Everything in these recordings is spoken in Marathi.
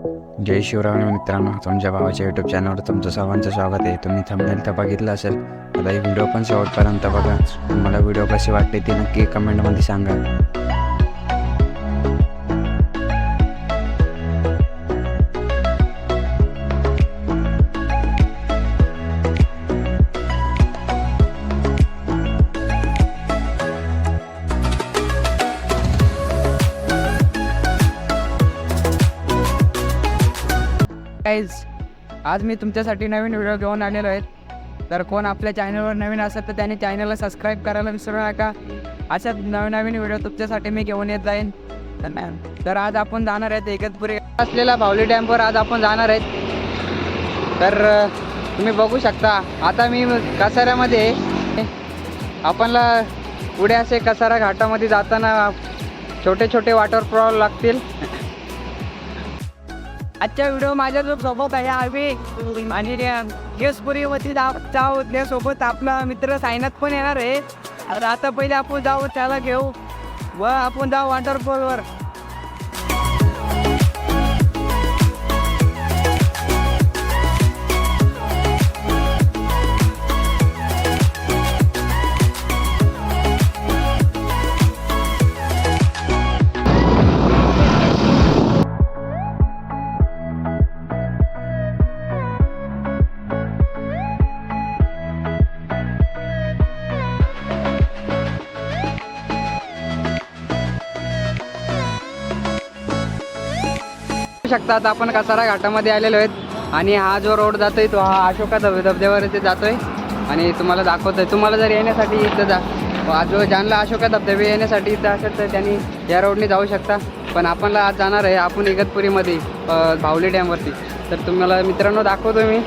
जय शिवराय मित्रांनो, तुमच्या भावाच्या यूट्यूब चॅनलवर तुमचं सर्वांचं स्वागत आहे. तुम्ही थंबनेल तर बघितलं असेल, आता ही व्हिडिओ पण शेवटपर्यंत बघा. तुम्हाला व्हिडिओ कशी वाटते ती नक्की कमेंटमध्ये सांगा. गाईज, आज मी तुमच्यासाठी नवीन व्हिडिओ घेऊन आलेलो आहे. तर कोण आपल्या चॅनलवर नवीन असेल तर त्याने चॅनलला सबस्क्राईब करायला विसरू नका. अशाच नवीन व्हिडिओ तुमच्यासाठी मी घेऊन येत जाईन. तर आज आपण जाणार आहेत इगतपुरी असलेला भावली डॅमवर आज आपण जाणार आहेत. तर तुम्ही बघू शकता, आता मी कसाऱ्यामध्ये आपणला पुढे असे कसारा घाटामध्ये जाताना छोटे छोटे वॉटरफॉल लागतील. आजच्या व्हिडिओ माझ्या जो सोबत आहे आम्ही आणि इगतपुरीवरती सोबत आपला मित्र सायनाथ पण येणार आहे. आता पहिले आपण जाऊ, त्याला घेऊ व आपण जाऊ वॉटरफॉलवर. शकता आता आपण कसारा घाटामध्ये आलेलो आहेत आणि हा जो रोड जातोय तो हा अशोका धबधब्यावर इथे जातोय आणि तुम्हाला दाखवतोय. तुम्हाला जर येण्यासाठी इथं जो ज्यांना अशोका धबधबे येण्यासाठी इथं असेल तर त्यांनी या रोडने जाऊ शकता. पण आपण आज जाणार आहे आपण इगतपुरीमध्ये भावली डॅमवरती. तर तुम्हाला मित्रांनो दाखवतो मी.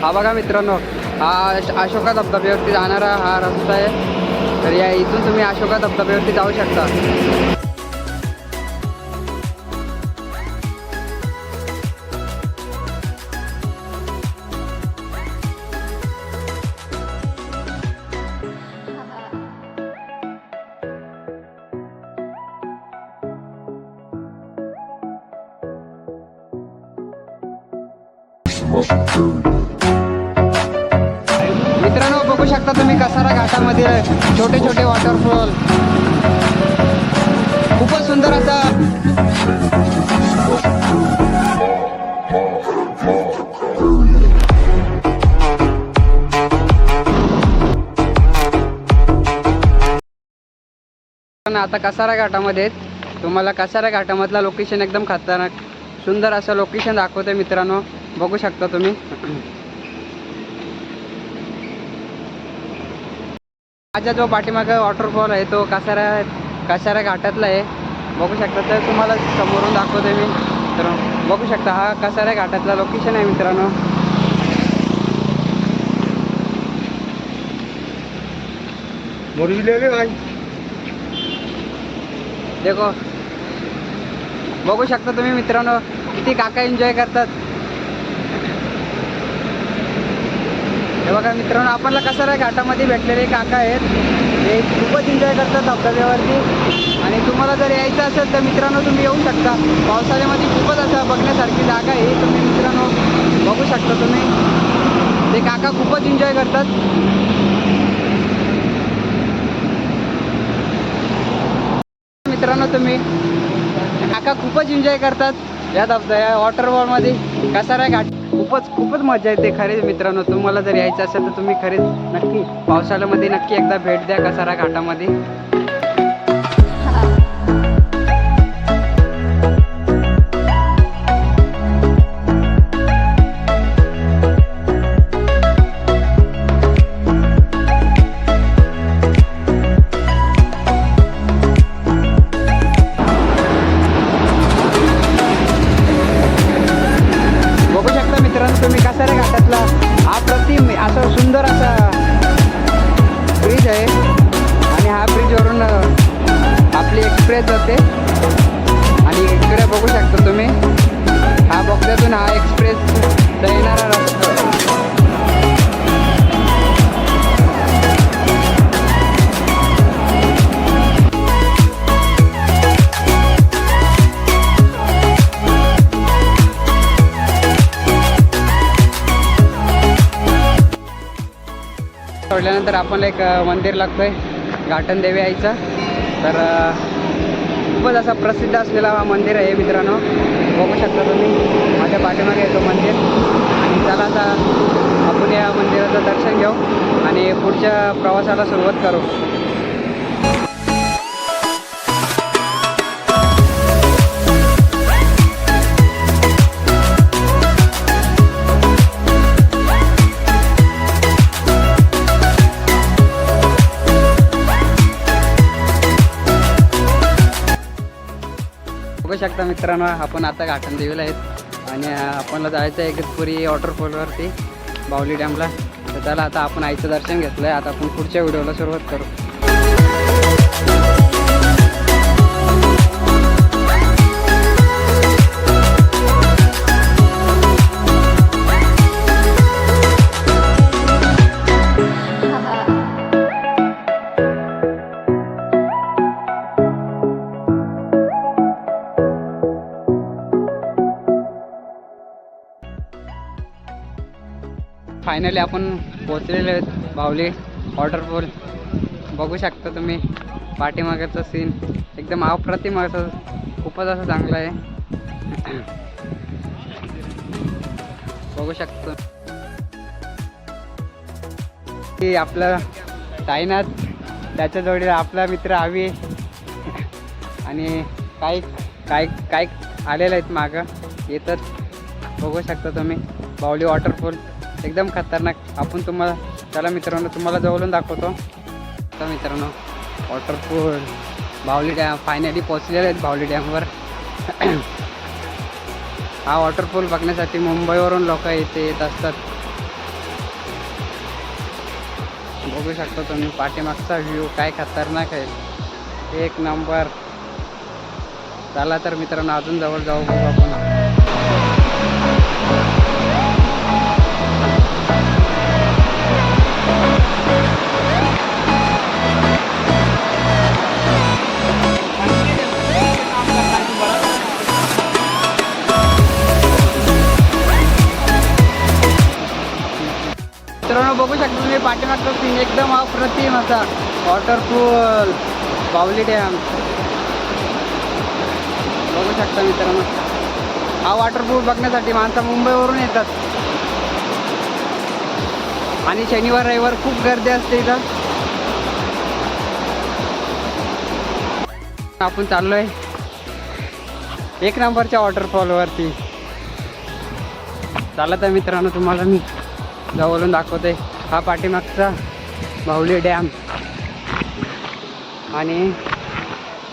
हा बघा मित्रांनो, हा अशोका धबधब्यावरती जाणारा हा रस्ता आहे. तर या इथून तुम्ही अशोका धबधब्यावरती जाऊ शकता. मित्रांनो बघू शकता तुम्ही कसारा घाटामध्ये छोटे छोटे वॉटरफॉल, खूपच सुंदर असा. आता कसारा घाटामध्ये तुम्हाला कसारा घाटामधला लोकेशन एकदम खतरनाक सुंदर असं लोकेशन दाखवते मित्रांनो. बघू शकता तुम्ही. माझा जो पाठीमागं वॉटरफॉल आहे तो कसारा घाटातला आहे. बघू शकता, तर तुम्हाला समोरून दाखवते मी. तर बघू शकता हा कसारा घाटातला लोकेशन आहे मित्रांनो. देखो, बघू शकता तुम्ही मित्रांनो किती काका एन्जॉय करतात. हे बघा मित्रांनो, आपल्याला कसारा घाटामध्ये भेटलेले काका आहेत, हे खूपच एन्जॉय करतात धबधब्यावरती. आणि तुम्हाला जर यायचं असेल तर मित्रांनो तुम्ही येऊ शकता. पावसाळ्यामध्ये खूपच असं बघण्यासारखी जागा आहे. तुम्ही मित्रांनो बघू शकता तुम्ही, ते काका खूपच एन्जॉय करतात. मित्रांनो तुम्ही काका खूपच एन्जॉय करतात या वॉटरफॉलमध्ये. कसारा घाट खूपच मजा येते खरे मित्रांनो. तुम्हाला जर यायचं असेल तर तुम्ही खरेच नक्की पावसाळ्यामध्ये नक्की एकदा भेट द्या कसारा घाटामध्ये. तुम्ही कसारा घाटातला अप्रतिम असा सुंदर असा ब्रिज आहे आणि हा ब्रिजवरून आपली एक्सप्रेस जाते. आणि इकडे बघू शकता तुम्ही, हा बोगद्यातून हा एक्सप्रेस येणारा रस्ता. सोडल्यानंतर आपल्याला एक मंदिर लागतोय घाटन देवी आईचं. तर खूपच असा प्रसिद्ध असलेला हा मंदिर आहे मित्रांनो. बघू शकता तुम्ही माझ्या पाठीमागे येतो मंदिर. आणि चला आता आपण या मंदिराचं दर्शन घेऊ आणि पुढच्या प्रवासाला सुरुवात करू. बघू शकता मित्रांनो आपण आता घाटन देवीला आहेत आणि आपल्याला जायचं आहे इगतपुरी वॉटरफॉलवरती बावली डॅमला. तर त्याला आता आपण आईचं दर्शन घेतलं आहे. आता आपण पुढच्या व्हिडिओला सुरुवात करू. फायनली आपण पोचलेले आहेत बावली वॉटरफॉल. बघू शकता तुम्ही पाठीमागचा सीन एकदम अप्रतिम असं खूपच असं चांगलं आहे. बघू शकतो की आपला साईनाथ त्याच्या जोडीला आपला मित्र आवी आणि काही आलेले आहेत मागं येतात. बघू शकता तुम्ही बावली वॉटरफॉल एकदम खतरनाक. आपण त्याला मित्रांनो तुम्हाला जवळून दाखवतो. तर मित्रांनो वॉटरफॉल बावली डॅम फायनली पोचलेले आहेत बावली डॅमवर. हा वॉटरफॉल बघण्यासाठी मुंबईवरून लोक येत असतात. बघू शकता तुम्ही पाठीमागचा व्ह्यू काय खतरनाक आहे, एक नंबर. चला तर मित्रांनो अजून जवळ जाऊ बघू आपण. मित्रांनो बघू शकता तुम्ही पाठीमागचा सीन एकदम अप्रतिम असा वॉटरफॉल बावली डॅम. बघू शकता मित्रांनो हा वॉटरफॉल बघण्यासाठी माणसं मुंबईवरून येतात आणि शनिवार रविवार खूप गर्दी असते इथं. आपण चाललोय एक नंबरच्या वॉटरफॉलवरती. चला तर मित्रांनो तुम्हाला मी जवळून दाखवते. हा पाठीमागचा बावली डॅम आणि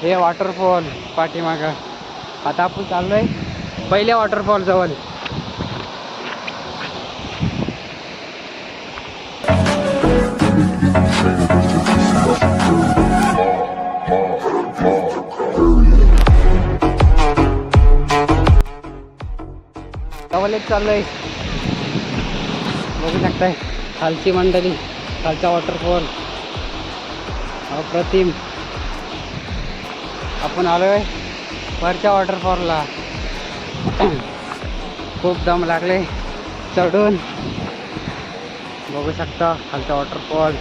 हे वॉटरफॉल पाठीमागं. आता आपण चाललोय पहिल्या वॉटरफॉल जवळ. जवळच चाललोय. बघू शकताय खालची मंडळी, खालचा वॉटरफॉल अप्रतिम. आपण आलोय वरच्या वॉटरफॉलला. खूप दम लागले चढून. बघू शकता खालचा वॉटरफॉल.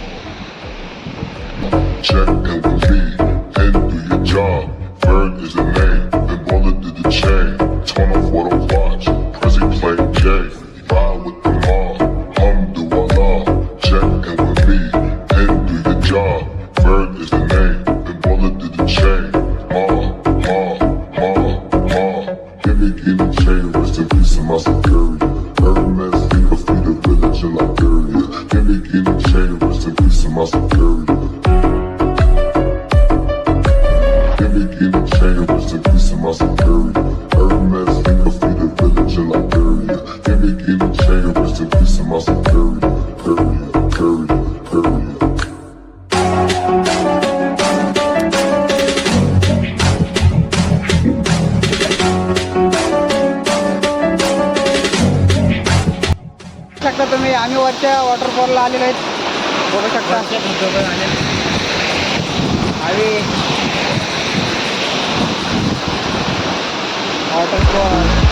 तुम्ही आम्ही वरच्या वॉटरफॉलला आलेलो आहेत. बघू शकता आम्ही वॉटरफॉल.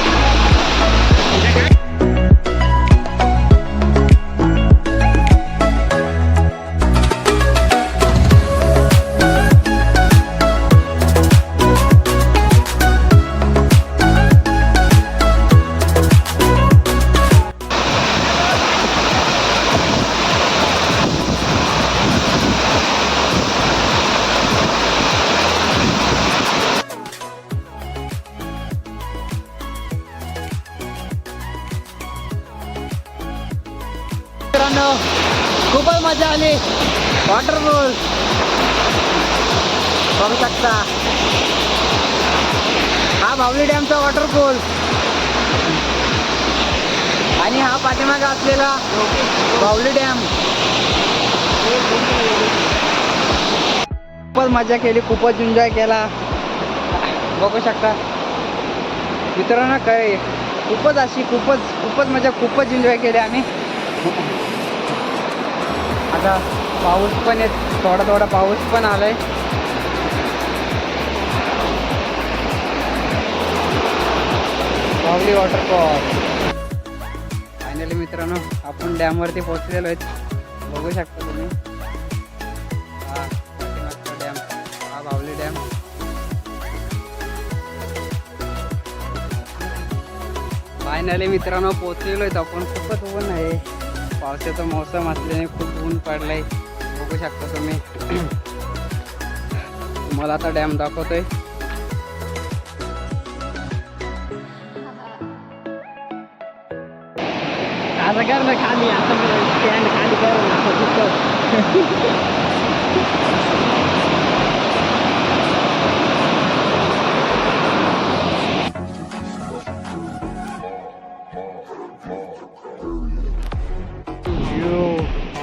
मजा आली. वॉटरफॉल बघू शकता. हा भावली डॅमचा वॉटरफॉल आणि हा पाठीमागे असलेला भावली डॅम. खूपच मजा केली, खूपच एन्जॉय केला. बघू शकता मित्रांनो, काय खूपच अशी खूपच मजा, खूपच एन्जॉय केली आम्ही. आता पाऊस पण येत, थोडा पाऊस पण आलाय. भावली वॉटरफॉल. फायनली मित्रांनो आपण डॅमवरती पोहोचलेलो आहेत. बघू शकता तुम्ही. हा डॅम, हा भावली डॅम. फायनली मित्रांनो पोहोचलेलो आहेत आपण. खूपच ऊन आहे, पावसाचा मौसम असल्याने खूप ऊन पडलाय. बघू शकता तुम्ही. तुम्हाला आता डॅम दाखवतोय. असं कर ना खाली, असं स्टँड खाली कर ना, असं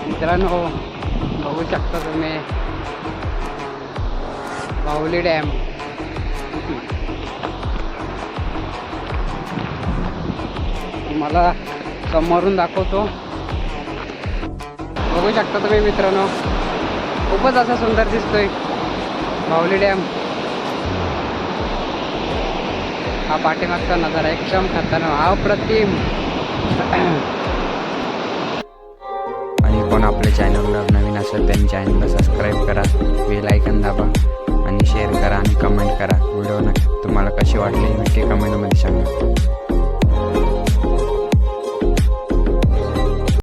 मित्रांनो बघू शकता तुम्ही भावली डॅम. तुम्हाला समोरून दाखवतो. बघू शकता तुम्ही मित्रांनो, खूपच असा सुंदर दिसतोय भावली डॅम. हा पाठीमागचा नजारा एकदम खतरनाक, अप्रतिम. आणि कोण आपल्या चॅनलवर नवीन असेल त्यांनी चॅनलला सबस्क्राईब करा, बेल आयकॉन दाबा आणि शेअर करा आणि कमेंट करा. व्हिडिओ तुम्हाला कशी वाटली नक्की कमेंटमध्ये सांगा.